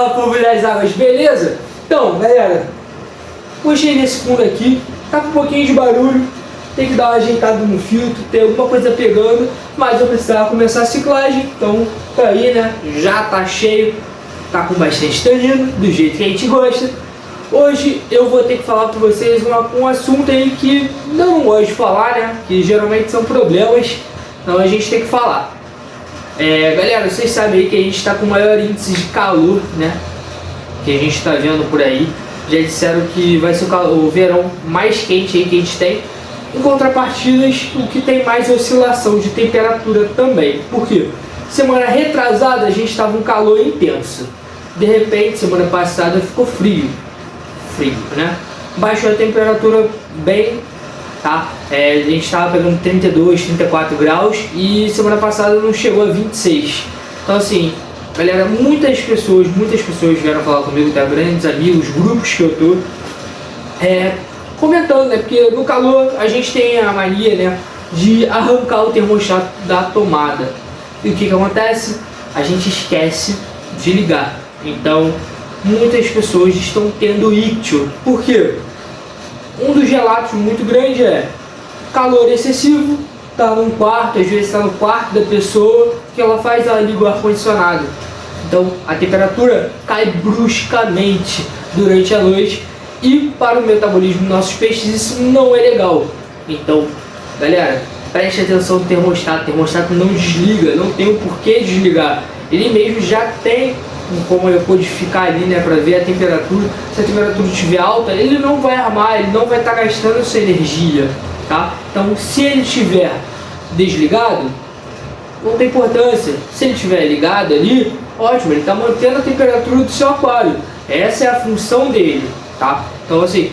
Fala, povo das águas, beleza? Então, galera, puxei nesse fundo aqui, tá com um pouquinho de barulho, tem que dar uma ajeitada no filtro, tem alguma coisa pegando, mas eu precisava começar a ciclagem, então tá aí, né? Já tá cheio, tá com bastante tanino, do jeito que a gente gosta. Hoje eu vou ter que falar para vocês um assunto aí que não gosto de falar, né? Que geralmente são problemas, então a gente tem que falar. Galera, vocês sabem aí que a gente está com o maior índice de calor, né? Que a gente está vendo por aí. Já disseram que vai ser o verão mais quente aí que a gente tem. Em contrapartidas, o que tem mais oscilação de temperatura também. Por quê? Semana retrasada a gente estava um calor intenso. De repente, semana passada ficou frio, né? Baixou a temperatura bem, tá? A gente estava pegando 32, 34 graus e semana passada não chegou a 26. Então assim, galera, muitas pessoas vieram falar comigo, tá? Grandes amigos, grupos que eu tô comentando, né? Porque no calor a gente tem a mania, né, de arrancar o termostato da tomada. E o que acontece? A gente esquece de ligar. Então, muitas pessoas estão tendo ictio. Por quê? Um dos relatos muito grande é calor excessivo, tá num quarto, às vezes está no quarto da pessoa, que ela faz, ela liga o ar-condicionado. Então, a temperatura cai bruscamente durante a noite e para o metabolismo dos nossos peixes isso não é legal. Então, galera, preste atenção no termostato. O termostato não desliga, não tem o porquê desligar. Ele mesmo já tem como eu codificar ali, né, para ver a temperatura. Se a temperatura estiver alta, ele não vai armar, ele não vai estar gastando sua energia, tá? Então, se ele estiver desligado, não tem importância. Se ele estiver ligado ali, ótimo, ele está mantendo a temperatura do seu aquário. Essa é a função dele, tá? Então, assim,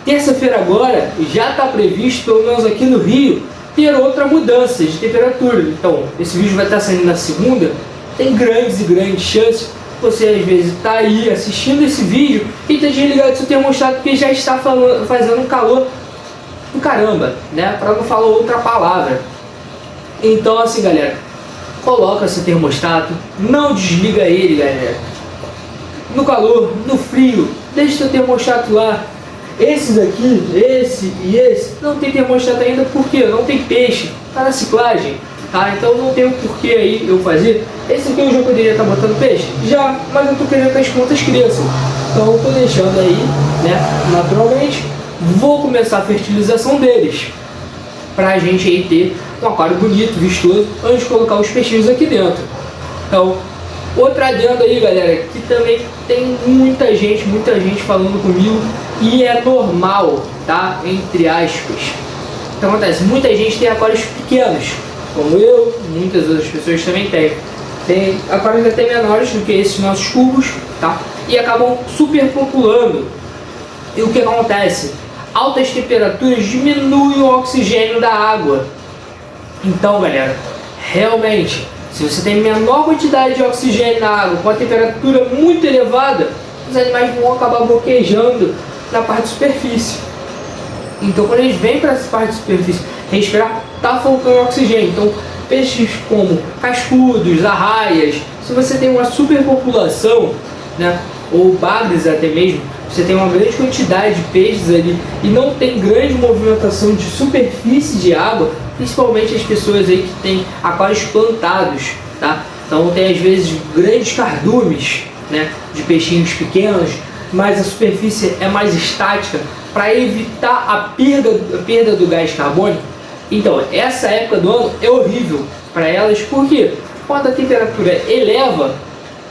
terça-feira agora já está previsto, pelo menos aqui no Rio, ter outra mudança de temperatura. Então, esse vídeo vai estar saindo na segunda. Tem grandes chances você às vezes está aí assistindo esse vídeo e está desligado seu termostato porque já está fazendo um calor do caramba, né? Para não falar outra palavra. Então assim, galera, coloca seu termostato, não desliga ele, galera. No calor, no frio, deixa seu termostato lá. Esses aqui, esse e esse, não tem termostato ainda porque não tem peixe, tá na ciclagem. Tá, então não tem o porquê aí eu fazer. Esse aqui eu já poderia estar botando peixe? Já, mas eu tô querendo que as plantas cresçam. Então eu tô deixando aí, né, naturalmente. Vou começar a fertilização deles. Pra gente aí ter um aquário bonito, vistoso, antes de colocar os peixinhos aqui dentro. Então, outra adenda aí, galera, que também tem muita gente falando comigo. E é normal, tá? Entre aspas. Então acontece, muita gente tem aquários pequenos. Como eu, muitas outras pessoas também têm. Tem aquários até menores do que esses nossos cubos, tá? E acabam superpopulando. E o que acontece? Altas temperaturas diminuem o oxigênio da água. Então, galera, realmente, se você tem menor quantidade de oxigênio na água, com a temperatura muito elevada, os animais vão acabar boquejando na parte de superfície. Então, quando eles vêm para essa parte de superfície respirar, tá faltando oxigênio. Então, peixes como cascudos, arraias, se você tem uma superpopulação, né, ou bagres até mesmo, você tem uma grande quantidade de peixes ali e não tem grande movimentação de superfície de água, principalmente as pessoas aí que têm aquários plantados, tá? Então, tem às vezes grandes cardumes, né, de peixinhos pequenos, mas a superfície é mais estática para evitar a perda do gás carbônico. Então, essa época do ano é horrível para elas, porque quando a temperatura eleva,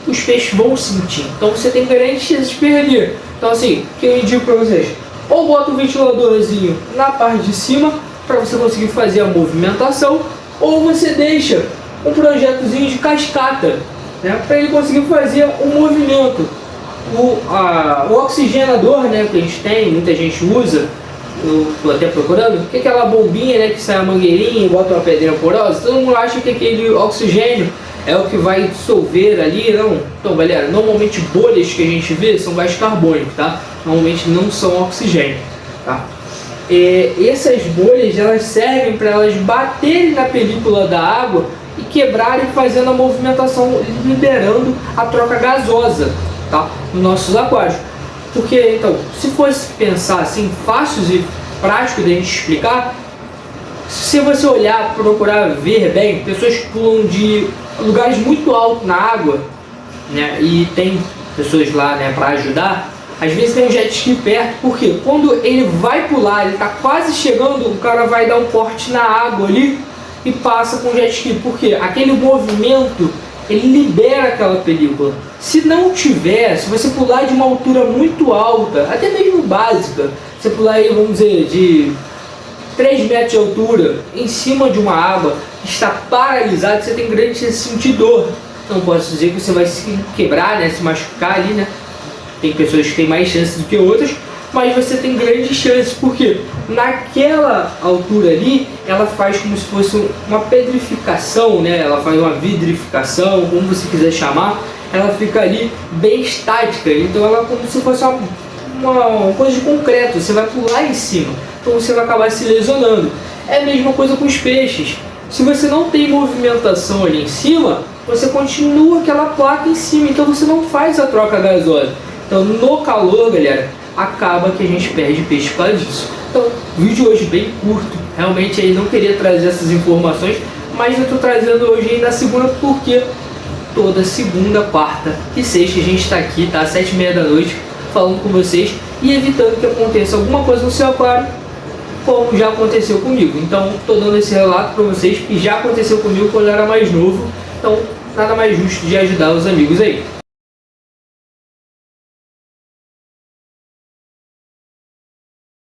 os peixes vão sentir. Então, você tem grandes chances de perder. Então, assim, o que eu indico para vocês? Ou bota um ventiladorzinho na parte de cima, para você conseguir fazer a movimentação, ou você deixa um projetozinho de cascata, né, para ele conseguir fazer o movimento. O oxigenador, né, que a gente tem, muita gente usa, eu tô até procurando, que é aquela bombinha, né, que sai a mangueirinha e bota uma pedrinha porosa. Todo mundo acha que aquele oxigênio é o que vai dissolver ali, não. Então, galera, normalmente bolhas que a gente vê são gás carbônico, tá? Normalmente não são oxigênio, tá? E essas bolhas, elas servem para elas baterem na película da água e quebrarem, fazendo a movimentação, liberando a troca gasosa. tá? Nos nossos aquários. Porque, então, se fosse pensar assim, fácil e prático de a gente explicar, se você olhar, procurar ver bem, pessoas pulam de lugares muito altos na água, né? E tem pessoas lá, né, para ajudar. Às vezes tem um jet ski perto, porque quando ele vai pular, ele está quase chegando, o cara vai dar um corte na água ali e passa com o jet ski, porque aquele movimento ele libera aquela película. Se não tiver, se você pular de uma altura muito alta, até mesmo básica, você pular aí, vamos dizer, de 3 metros de altura, em cima de uma água, está paralisado, você tem grande chance de sentir dor. Não posso dizer que você vai se quebrar, né, se machucar ali, né? Tem pessoas que têm mais chances do que outras, mas você tem grandes chances, porque naquela altura ali, ela faz como se fosse uma pedrificação, né? Ela faz uma vidrificação, como você quiser chamar, ela fica ali bem estática, então ela é como se fosse uma coisa de concreto, você vai pular em cima, então você vai acabar se lesionando. É a mesma coisa com os peixes. Se você não tem movimentação ali em cima, você continua aquela placa em cima, então você não faz a troca gasosa. Então no calor, galera, acaba que a gente perde peixe por causa disso. Então, vídeo hoje bem curto, realmente aí não queria trazer essas informações, mas eu estou trazendo hoje aí na segunda, porque toda segunda, quarta e sexta a gente está aqui, tá? Às 7h30 da noite, falando com vocês e evitando que aconteça alguma coisa no seu aquário, como já aconteceu comigo. Então, estou dando esse relato para vocês que já aconteceu comigo quando eu era mais novo, então nada mais justo de ajudar os amigos aí.